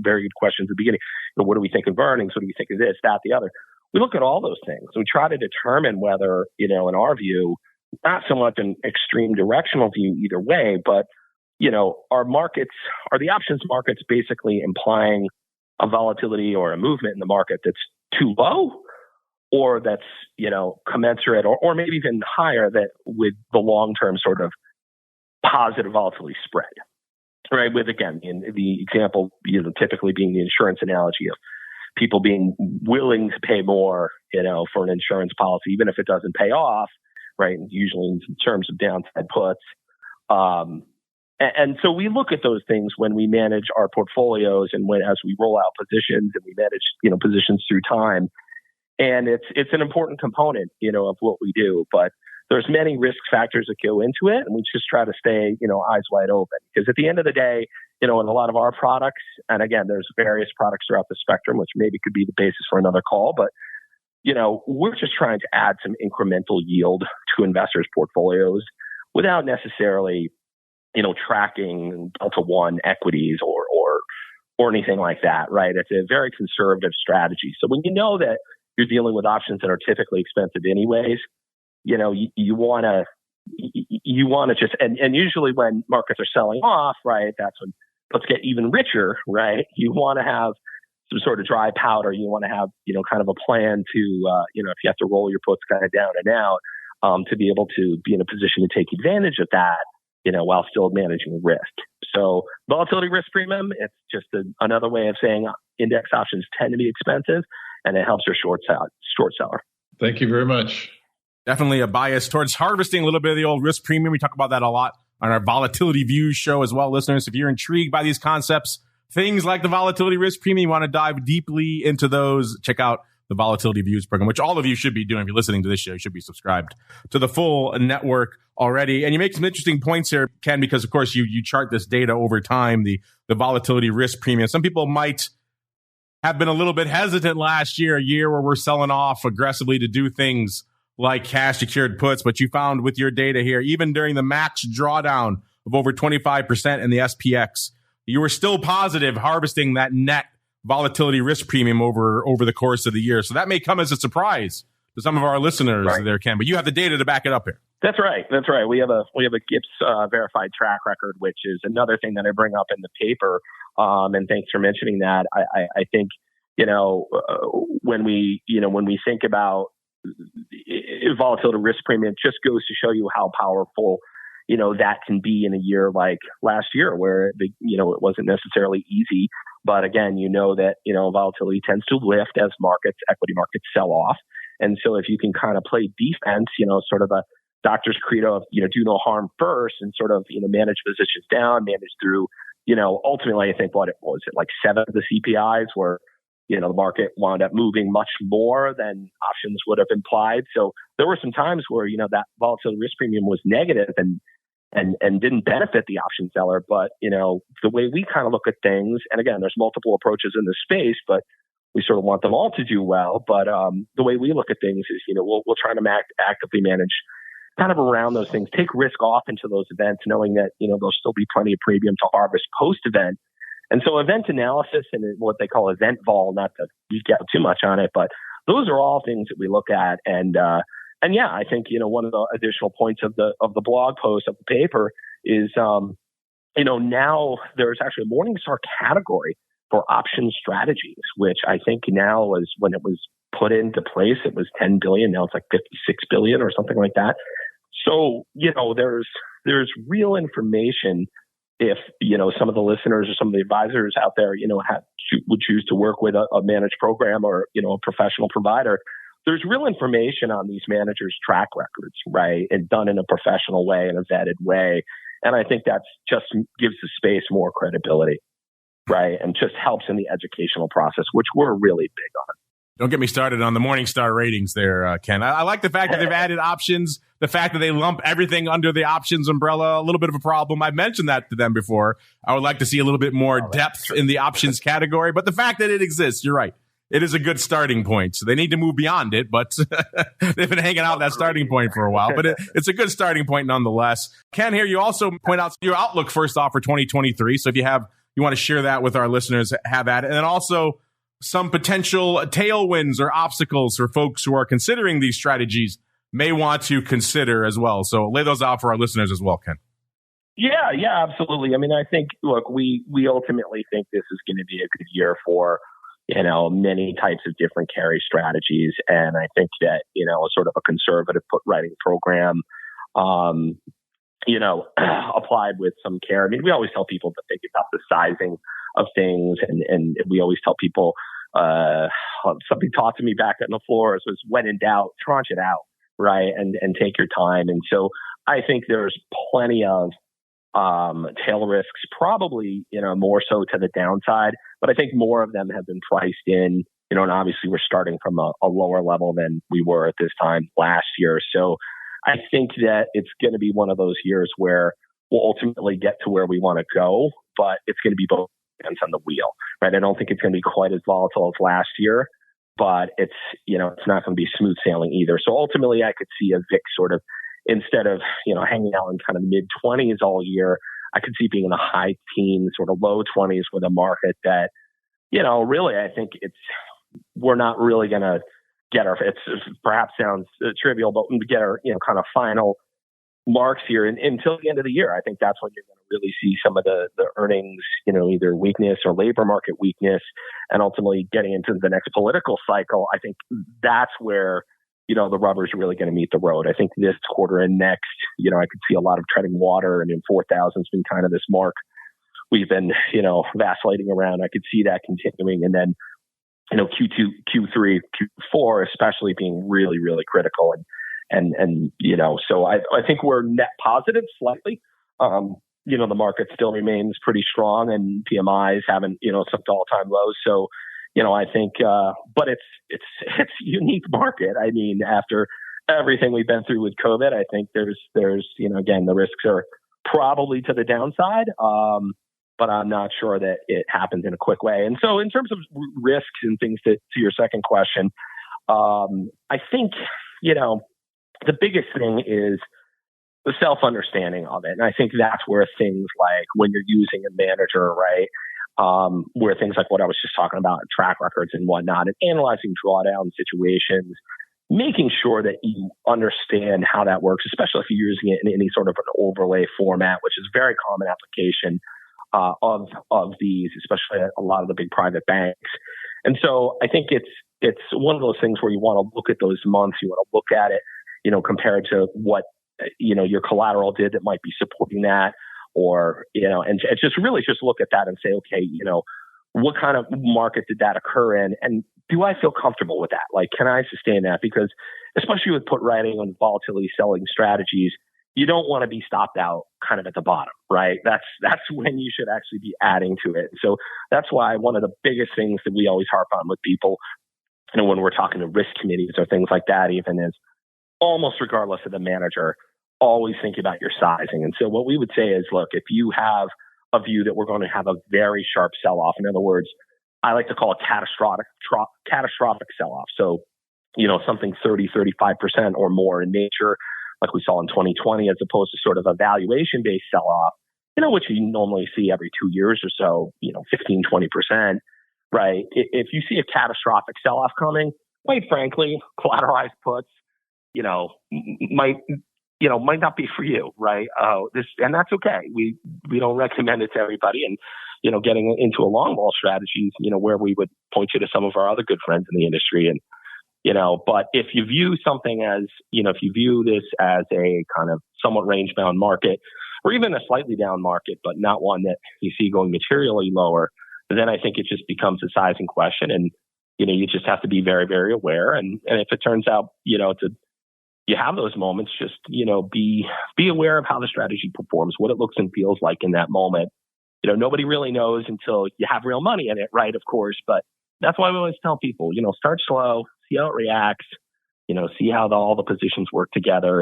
D: very good questions at the beginning, what do we think of earnings? What do we think of this, that, the other? We look at all those things. We try to determine whether, in our view, not so much an extreme directional view either way, but, are the options markets basically implying a volatility or a movement in the market that's too low, or that's, commensurate or maybe even higher that with the long-term sort of positive volatility spread, right? With, again, in the example, typically being the insurance analogy of people being willing to pay more, for an insurance policy, even if it doesn't pay off, right? Usually in terms of downside puts. And so we look at those things when we manage our portfolios and as we roll out positions and we manage, positions through time. And it's an important component, of what we do. But there's many risk factors that go into it, and we just try to stay, eyes wide open. Because at the end of the day, in a lot of our products, and again, there's various products throughout the spectrum, which maybe could be the basis for another call, but we're just trying to add some incremental yield to investors' portfolios without necessarily, tracking Delta One equities or anything like that, right? It's a very conservative strategy. So when that you're dealing with options that are typically expensive anyways, you want to just, and usually when markets are selling off, right, that's when let's get even richer, right? You want to have some sort of dry powder. You want to have, kind of a plan to, if you have to roll your puts kind of down and out, to be able to be in a position to take advantage of that, while still managing risk. So volatility risk premium, it's just another way of saying index options tend to be expensive, and it helps your short seller.
C: Thank you very much.
B: Definitely a bias towards harvesting a little bit of the old risk premium. We talk about that a lot on our Volatility Views show as well, listeners. If you're intrigued by these concepts, things like the volatility risk premium, you want to dive deeply into those, check out the Volatility Views program, which all of you should be doing. If you're listening to this show, you should be subscribed to the full network already. And you make some interesting points here, Ken, because of course you chart this data over time, the volatility risk premium. Some people might have been a little bit hesitant last year, a year where we're selling off aggressively to do things like cash secured puts. But you found with your data here, even during the max drawdown of over 25% in the SPX, you were still positive, harvesting that net volatility risk premium over the course of the year. So that may come as a surprise to some of our listeners there, Ken, but you have the data to back it up here.
D: That's right. We have a GIPS verified track record, which is another thing that I bring up in the paper. And thanks for mentioning that. I think, when we think about volatility risk premium, it just goes to show you how powerful that can be in a year like last year, where it wasn't necessarily easy. But again, that volatility tends to lift as equity markets sell off. And so if you can kind of play defense, sort of a doctor's credo of do no harm first, and sort of manage positions down, manage through, ultimately I think what it was, like 7 of the CPIs where the market wound up moving much more than options would have implied. So there were some times where that volatility risk premium was negative and didn't benefit the option seller. But, the way we kind of look at things, and again, there's multiple approaches in this space, but we sort of want them all to do well. But the way we look at things is, we'll try to actively manage kind of around those things, take risk off into those events, knowing that, there'll still be plenty of premium to harvest post-event. And so event analysis and what they call event vol, not to geek out too much on it, but those are all things that we look at. And yeah, I think, one of the additional points of the blog post of the paper is, now there's actually a Morningstar category for option strategies, which I think now is, when it was put into place, it was 10 billion. Now it's like 56 billion or something like that. So, there's real information if, some of the listeners or some of the advisors out there, would choose to work with a managed program or, a professional provider. There's real information on these managers' track records, right? And done in a professional way, in a vetted way. And I think that's just gives the space more credibility, right? And just helps in the educational process, which we're really big on.
B: Don't get me started on the Morningstar ratings there, Ken. I like the fact that they've added options, the fact that they lump everything under the options umbrella, a little bit of a problem. I've mentioned that to them before. I would like to see a little bit more depth in the options category, but the fact that it exists, you're right. It is a good starting point. So they need to move beyond it, but they've been hanging out at that starting point for a while. But it's a good starting point nonetheless. Ken, here you also point out your outlook first off for 2023. So if you want to share that with our listeners, have at it. And then also some potential tailwinds or obstacles for folks who are considering these strategies may want to consider as well. So lay those out for our listeners as well, Ken.
D: Yeah, absolutely. I mean, I think, look, we ultimately think this is going to be a good year for, many types of different carry strategies. And I think that, sort of a conservative put writing program, applied with some care. I mean, we always tell people to think about the sizing of things. And we always tell people, something taught to me back on the floor was when in doubt, tranche it out, right? And take your time. And so I think there's plenty of tail risks, probably, more so to the downside, but I think more of them have been priced in, and obviously we're starting from a lower level than we were at this time last year. So I think that it's going to be one of those years where we'll ultimately get to where we want to go, but it's going to be both hands on the wheel, right? I don't think it's going to be quite as volatile as last year, but it's not going to be smooth sailing either. So ultimately I could see a VIX sort of, instead of, hanging out in kind of mid 20s all year, I could see being in the high teens, sort of low 20s with a market that, really, I think we're not really going to get it perhaps sounds trivial, but we get our, kind of final marks here until the end of the year. I think that's when you're going to really see some of the earnings, either weakness or labor market weakness, and ultimately getting into the next political cycle. I think that's where, the rubber's really going to meet the road. I think this quarter and next, I could see a lot of treading water, and in 4,000 has been kind of this mark we've been, vacillating around. I could see that continuing. And then, Q2, Q3, Q4, especially being really, really critical. And so I think we're net positive slightly. The market still remains pretty strong, and PMIs haven't, slipped to all-time lows. So, I think, but it's a unique market. I mean, after everything we've been through with COVID, I think there's, again, the risks are probably to the downside. But I'm not sure that it happens in a quick way. And so in terms of risks and things to your second question, I think, the biggest thing is the self-understanding of it. And I think that's where things like when you're using a manager, right, where things like what I was just talking about, track records and whatnot, and analyzing drawdown situations, making sure that you understand how that works, especially if you're using it in any sort of an overlay format, which is a very common application of these, especially at a lot of the big private banks. And so I think it's one of those things where you want to look at those months, you want to look at it, compared to what, your collateral did that might be supporting that, or, and just really just look at that and say, okay, what kind of market did that occur in? And do I feel comfortable with that? Like, can I sustain that? Because especially with put writing on volatility selling strategies, you don't want to be stopped out kind of at the bottom, right? That's when you should actually be adding to it. So that's why one of the biggest things that we always harp on with people, when we're talking to risk committees or things like that, even is almost regardless of the manager, always think about your sizing. And so what we would say is, look, if you have a view that we're going to have a very sharp sell-off, in other words, I like to call it catastrophic sell-off. So, something 30, 35% or more in nature, like we saw in 2020, as opposed to sort of a valuation-based sell-off, which you normally see every 2 years or so, 15, 20%, right? If you see a catastrophic sell-off coming, quite frankly, collateralized puts, might not be for you, right? And that's okay. We don't recommend it to everybody. And, getting into a long ball strategy, where we would point you to some of our other good friends in the industry. And, but if you view something as, if you view this as a kind of somewhat range bound market, or even a slightly down market, but not one that you see going materially lower, then I think it just becomes a sizing question. And, you just have to be very, very aware. And if it turns out, you have those moments, just, be aware of how the strategy performs, what it looks and feels like in that moment. Nobody really knows until you have real money in it, right? Of course. But that's why we always tell people, start slow, see how it reacts, see how all the positions work together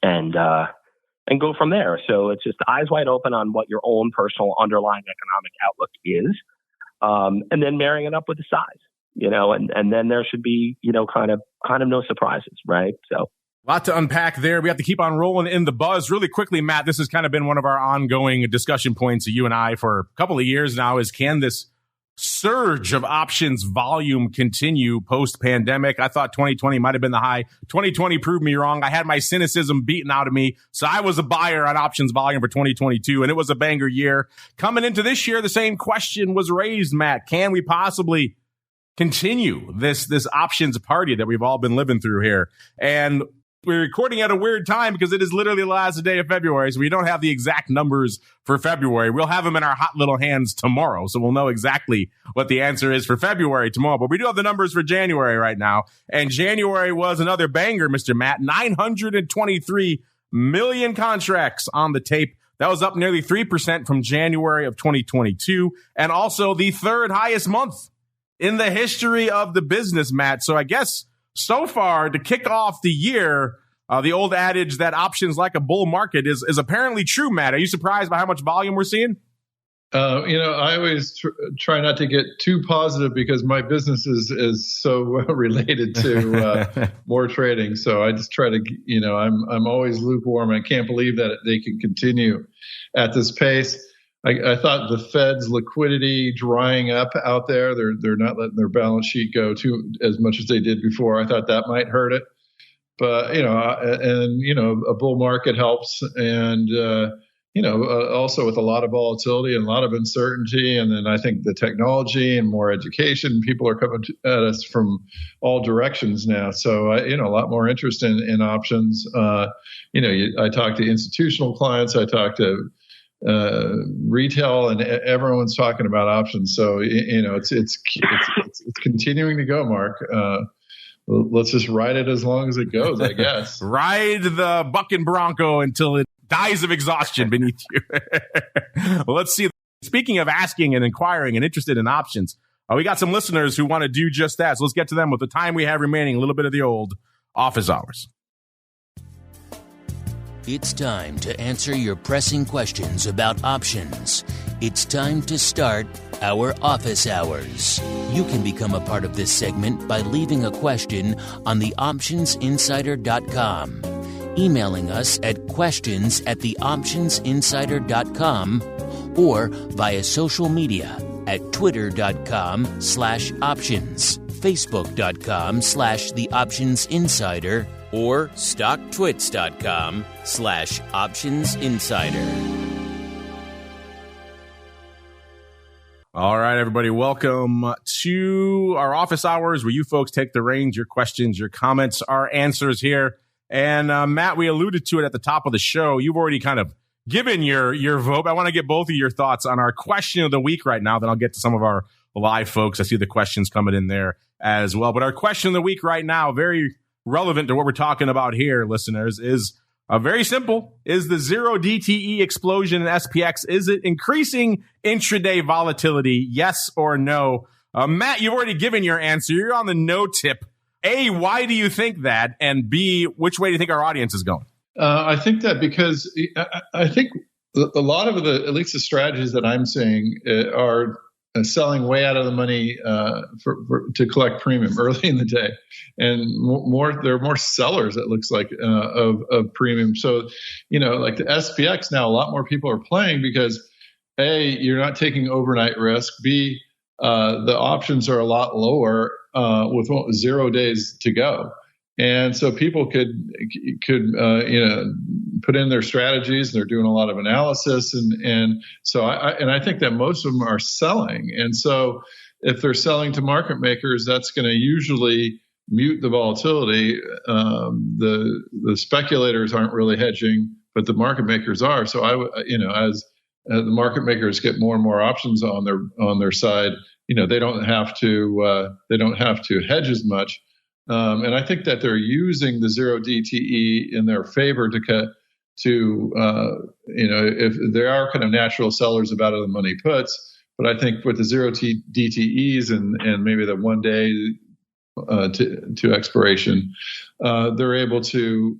D: and go from there. So it's just eyes wide open on what your own personal underlying economic outlook is. And then marrying it up with the size, and then there should be, kind of no surprises, right? So
B: a lot to unpack there. We have to keep on rolling in the buzz really quickly, Matt. This has kind of been one of our ongoing discussion points, you and I, for a couple of years now, is can this surge of options volume continue post-pandemic? I thought 2020 might have been the high. 2020 proved me wrong. I had my cynicism beaten out of me. So I was a buyer on options volume for 2022, and it was a banger year. Coming into this year, the same question was raised, Matt. Can we possibly continue this options party that we've all been living through here? And we're recording at a weird time because it is literally the last day of February, so we don't have the exact numbers for February. We'll have them in our hot little hands tomorrow, so we'll know exactly what the answer is for February tomorrow. But we do have the numbers for January right now, and January was another banger, Mr. Matt. 923 million contracts on the tape. That was up nearly 3% from January of 2022, and also the third highest month in the history of the business, Matt. So I guess so far, to kick off the year, the old adage that options like a bull market is apparently true, Matt. Are you surprised by how much volume we're seeing?
C: I always try not to get too positive because my business is so related to more trading. So I just try to, I'm always lukewarm. I can't believe that they can continue at this pace. I thought the Fed's liquidity drying up out there. They're not letting their balance sheet go as much as they did before. I thought that might hurt it, but a bull market helps, and also with a lot of volatility and a lot of uncertainty, and then I think the technology and more education, people are coming at us from all directions now. So a lot more interest in options. I talk to institutional clients. I talk to retail, and everyone's talking about options. So it's continuing to go, Mark. Let's just ride it as long as it goes, I guess.
B: Ride the bucking bronco until it dies of exhaustion beneath you. Well, let's see. Speaking of asking and inquiring and interested in options, we got some listeners who want to do just that. So let's get to them with the time we have remaining, a little bit of the old office hours.
A: It's time to answer your pressing questions about options. It's time to start our office hours. You can become a part of this segment by leaving a question on theoptionsinsider.com, emailing us at questions@theoptionsinsider.com, or via social media at twitter.com/options, facebook.com/theoptionsinsider, or stocktwits.com/optionsinsider.
B: All right, everybody, welcome to our office hours where you folks take the reins, your questions, your comments, our answers here. And Matt, we alluded to it at the top of the show. You've already kind of given your vote. I want to get both of your thoughts on our question of the week right now. Then I'll get to some of our live folks. I see the questions coming in there as well. But our question of the week right now, very relevant to what we're talking about here, listeners, is very simple. Is the zero DTE explosion in SPX, is it increasing intraday volatility? Yes or no? Matt, you've already given your answer. You're on the no tip. A, why do you think that? And B, which way do you think our audience is going?
C: I think that because I think a lot of at least the strategies that I'm seeing are selling way out of the money to collect premium early in the day, and there are more sellers, it looks like, of premium. So like the SPX now, a lot more people are playing because A, you're not taking overnight risk. B, the options are a lot lower with 0 days to go. And so people could put in their strategies. They're doing a lot of analysis, and so I think that most of them are selling. And so if they're selling to market makers, that's going to usually mute the volatility. The speculators aren't really hedging, but the market makers are. So as the market makers get more and more options on their side, they don't have to hedge as much. And I think that they're using the zero DTE in their favor if they are kind of natural sellers of out of the money puts. But I think with the zero DTEs and maybe the 1 day to expiration, they're able to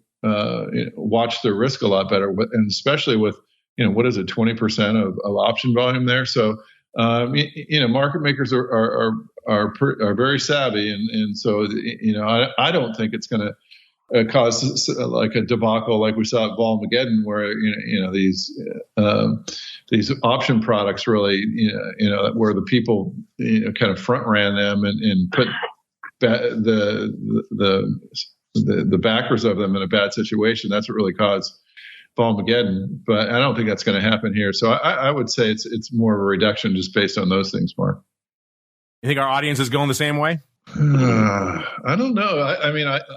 C: watch their risk a lot better, and especially with what is it, 20% of option volume there. So market makers are very savvy, and so I don't think it's going to cause like a debacle like we saw at Volmageddon, where these option products really where the people kind of front ran them and put the backers of them in a bad situation. That's what really caused Volmageddon, but I don't think that's going to happen here. So I would say it's more of a reduction just based on those things, Mark.
B: You think our audience is going the same way?
C: I don't know.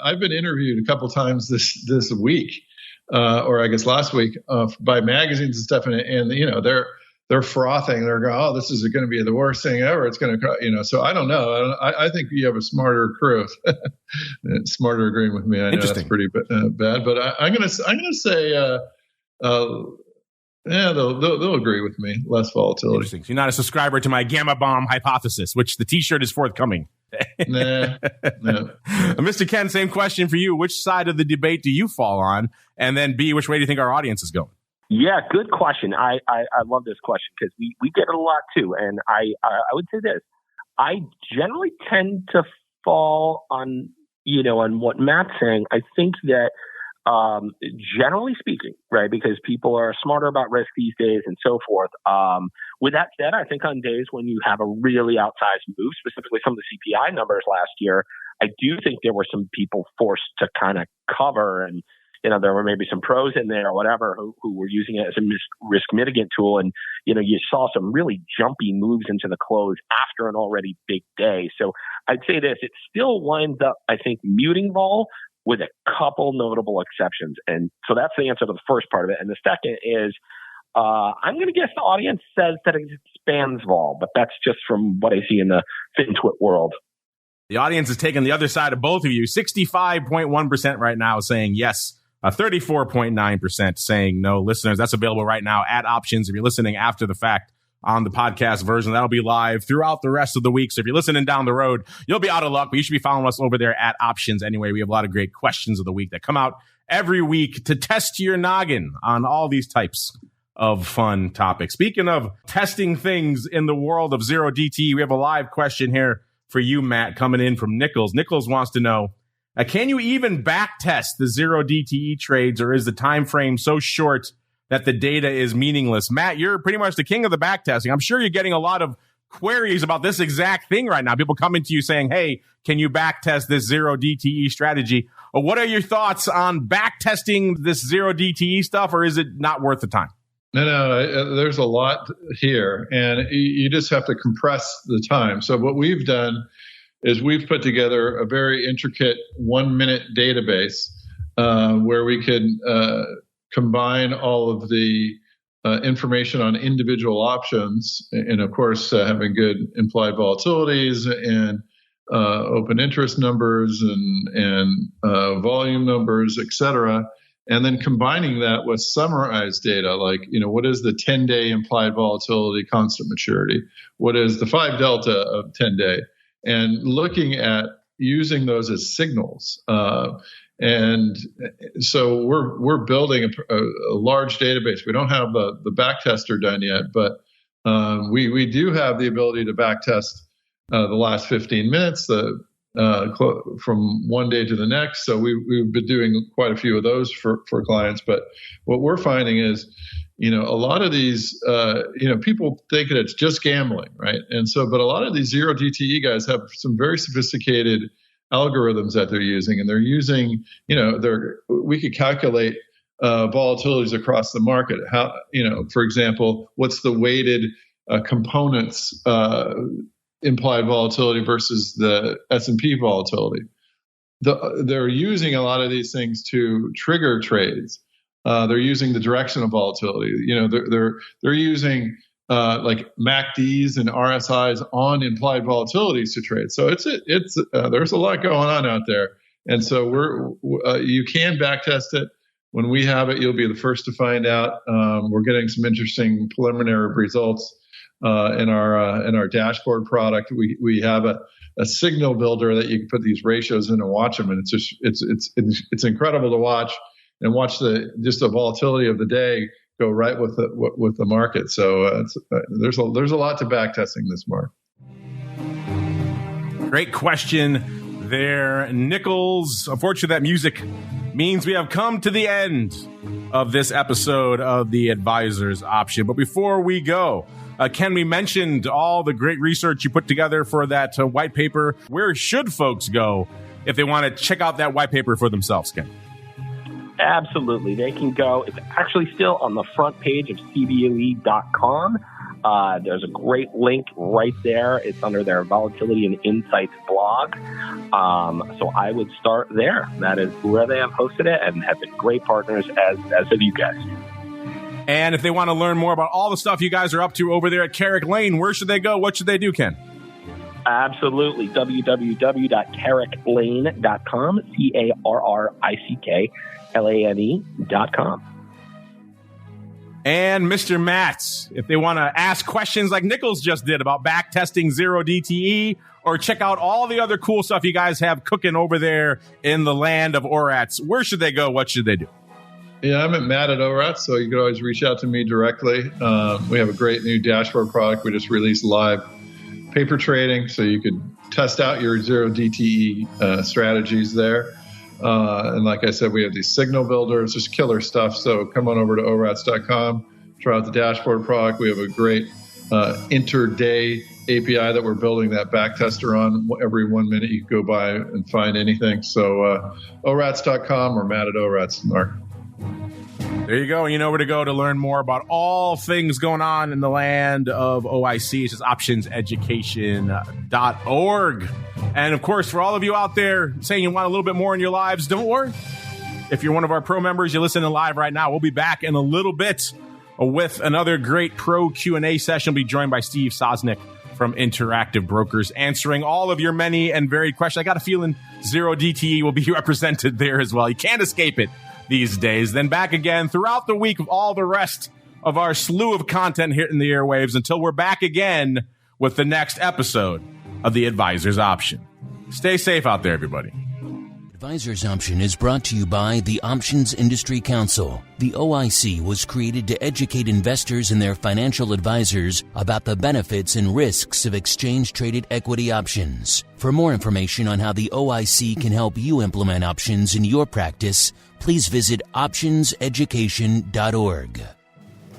C: I've been interviewed a couple times this week, or I guess last week, by magazines and stuff, and they're frothing. They're going, "Oh, this is going to be the worst thing ever. It's going to, So I don't know. I think you have a smarter crew, smarter agreeing with me. I know that's pretty bad, but I'm going to say, they'll agree with me. Less volatility.
B: Interesting. So you're not a subscriber to my Gamma Bomb hypothesis, which the T-shirt is forthcoming.
C: No.
B: Mr. Ken, same question for you. Which side of the debate do you fall on? And then B, which way do you think our audience is going?
D: Yeah, good question. I love this question because we get it a lot too. And I would say this. I generally tend to fall on what Matt's saying. I think that generally speaking, right, because people are smarter about risk these days and so forth. With that said, I think on days when you have a really outsized move, specifically some of the CPI numbers last year, I do think there were some people forced to kind of cover, and there were maybe some pros in there or whatever who were using it as a risk mitigant tool. And, you saw some really jumpy moves into the close after an already big day. So I'd say this, it still winds up, I think, muting vol with a couple notable exceptions. And so that's the answer to the first part of it. And the second is, I'm going to guess the audience says that it expands vol, but that's just from what I see in the FinTwit world.
B: The audience is taking the other side of both of you. 65.1% right now saying yes. 34.9% saying no. Listeners, that's available right now at Options. If you're listening after the fact on the podcast version, that'll be live throughout the rest of the week. So if you're listening down the road, you'll be out of luck, but you should be following us over there at Options anyway. We have a lot of great questions of the week that come out every week to test your noggin on all these types of fun topics. Speaking of testing things in the world of zero DTE, we have a live question here for you, Matt, coming in from Nichols. Nichols wants to know, can you even back test the zero DTE trades, or is the time frame so short that the data is meaningless? Matt, you're pretty much the king of the back testing. I'm sure you're getting a lot of queries about this exact thing right now. People coming to you saying, hey, can you back test this zero DTE strategy? What are your thoughts on back testing this zero DTE stuff, or is it not worth the time?
C: No, there's a lot here, and you just have to compress the time. So what we've done is we've put together a very intricate 1-minute database where we can combine all of the information on individual options, and of course having good implied volatilities and open interest numbers and volume numbers, et cetera. And then combining that with summarized data, like, what is the 10-day implied volatility constant maturity? What is the 5 delta of 10-day? And looking at using those as signals. And so we're building a large database. We don't have the back tester done yet, but we do have the ability to back test the last 15 minutes, from one day to the next. So we've been doing quite a few of those for clients. But what we're finding is, a lot of these, people think that it's just gambling, right? And so, but a lot of these zero DTE guys have some very sophisticated algorithms that they're using, and they're using, we could calculate volatilities across the market. How, for example, what's the weighted components implied volatility versus the S&P volatility. They're using a lot of these things to trigger trades. They're using the direction of volatility. They're using like MACDs and RSIs on implied volatilities to trade. So it's there's a lot going on out there, and so you can backtest it. When we have it, you'll be the first to find out. We're getting some interesting preliminary results. In our dashboard product, we have a signal builder that you can put these ratios in and watch them, and it's incredible to watch the volatility of the day go right with the market. So there's a lot to back testing this, Mark.
B: Great question there, Nichols. Unfortunately, that music means we have come to the end of this episode of the Advisor's Option. But before we go, Ken, we mentioned all the great research you put together for that white paper. Where should folks go if they want to check out that white paper for themselves, Ken?
D: Absolutely. They can go. It's actually still on the front page of cboe.com. There's a great link right there. It's under their Volatility and Insights blog. So I would start there. That is where they have hosted it and have been great partners, as have you guys.
B: And if they want to learn more about all the stuff you guys are up to over there at Carrick Lane, where should they go? What should they do, Ken?
D: Absolutely. www.carricklane.com, CARRICKLANE.com.
B: And Mr. Matz, if they want to ask questions like Nichols just did about back testing zero DTE, or check out all the other cool stuff you guys have cooking over there in the land of ORATs, where should they go? What should they do?
C: Yeah, I'm at Matt at ORATs, so you can always reach out to me directly. We have a great new dashboard product. We just released live paper trading, so you could test out your zero DTE strategies there. And like I said, we have these signal builders, just killer stuff. So come on over to orats.com, try out the dashboard product. We have a great inter-day API that we're building that back tester on. Every 1 minute you can go by and find anything. So orats.com or Matt at ORATs, Mark.
B: There you go. You know where to go to learn more about all things going on in the land of OIC. It's just optionseducation.org. And of course, for all of you out there saying you want a little bit more in your lives, don't worry. If you're one of our pro members, you're listening live right now. We'll be back in a little bit with another great pro Q&A session. We'll be joined by Steve Sosnick from Interactive Brokers, answering all of your many and varied questions. I got a feeling Zero DTE will be represented there as well. You can't escape it these days. Then back again throughout the week with all the rest of our slew of content hitting the airwaves until we're back again with the next episode of The Advisor's Option. Stay safe out there, everybody.
A: Advisor's Option is brought to you by the Options Industry Council. The OIC was created to educate investors and their financial advisors about the benefits and risks of exchange-traded equity options. For more information on how the OIC can help you implement options in your practice, please visit optionseducation.org.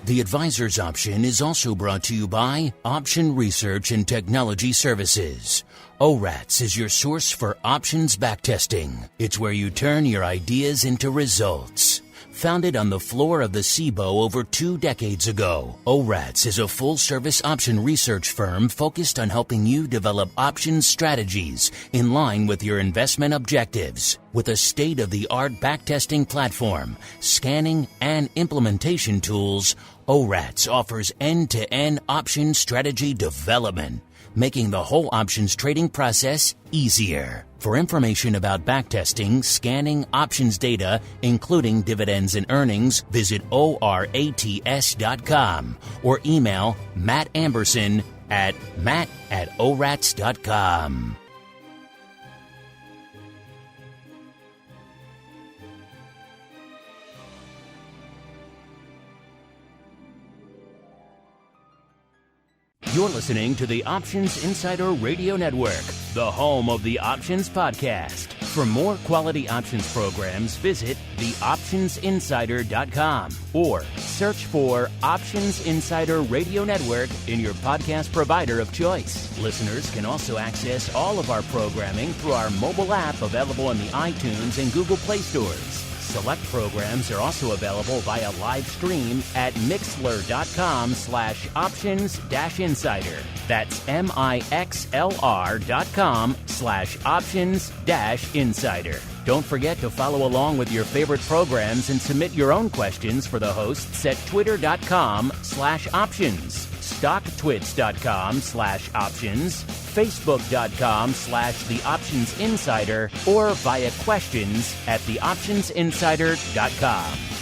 A: The Advisor's Option is also brought to you by Option Research and Technology Services. ORATS is your source for options backtesting. It's where you turn your ideas into results. Founded on the floor of the SIBO over 2 decades ago, ORATS is a full-service option research firm focused on helping you develop options strategies in line with your investment objectives. With a state-of-the-art backtesting platform, scanning, and implementation tools, ORATS offers end-to-end option strategy development, making the whole options trading process easier. For information about backtesting, scanning options data, including dividends and earnings, visit ORATS.com or email Matt Amberson at matt@orats.com. You're listening to the Options Insider Radio Network, the home of the Options Podcast. For more quality options programs, visit theoptionsinsider.com or search for Options Insider Radio Network in your podcast provider of choice. Listeners can also access all of our programming through our mobile app available in the iTunes and Google Play stores. Select programs are also available via live stream at mixlr.com/options-insider. That's mixlr.com/options-insider. Don't forget to follow along with your favorite programs and submit your own questions for the hosts at twitter.com/options, stocktwits.com/options, facebook.com/theoptionsinsider, or via questions@theoptionsinsider.com.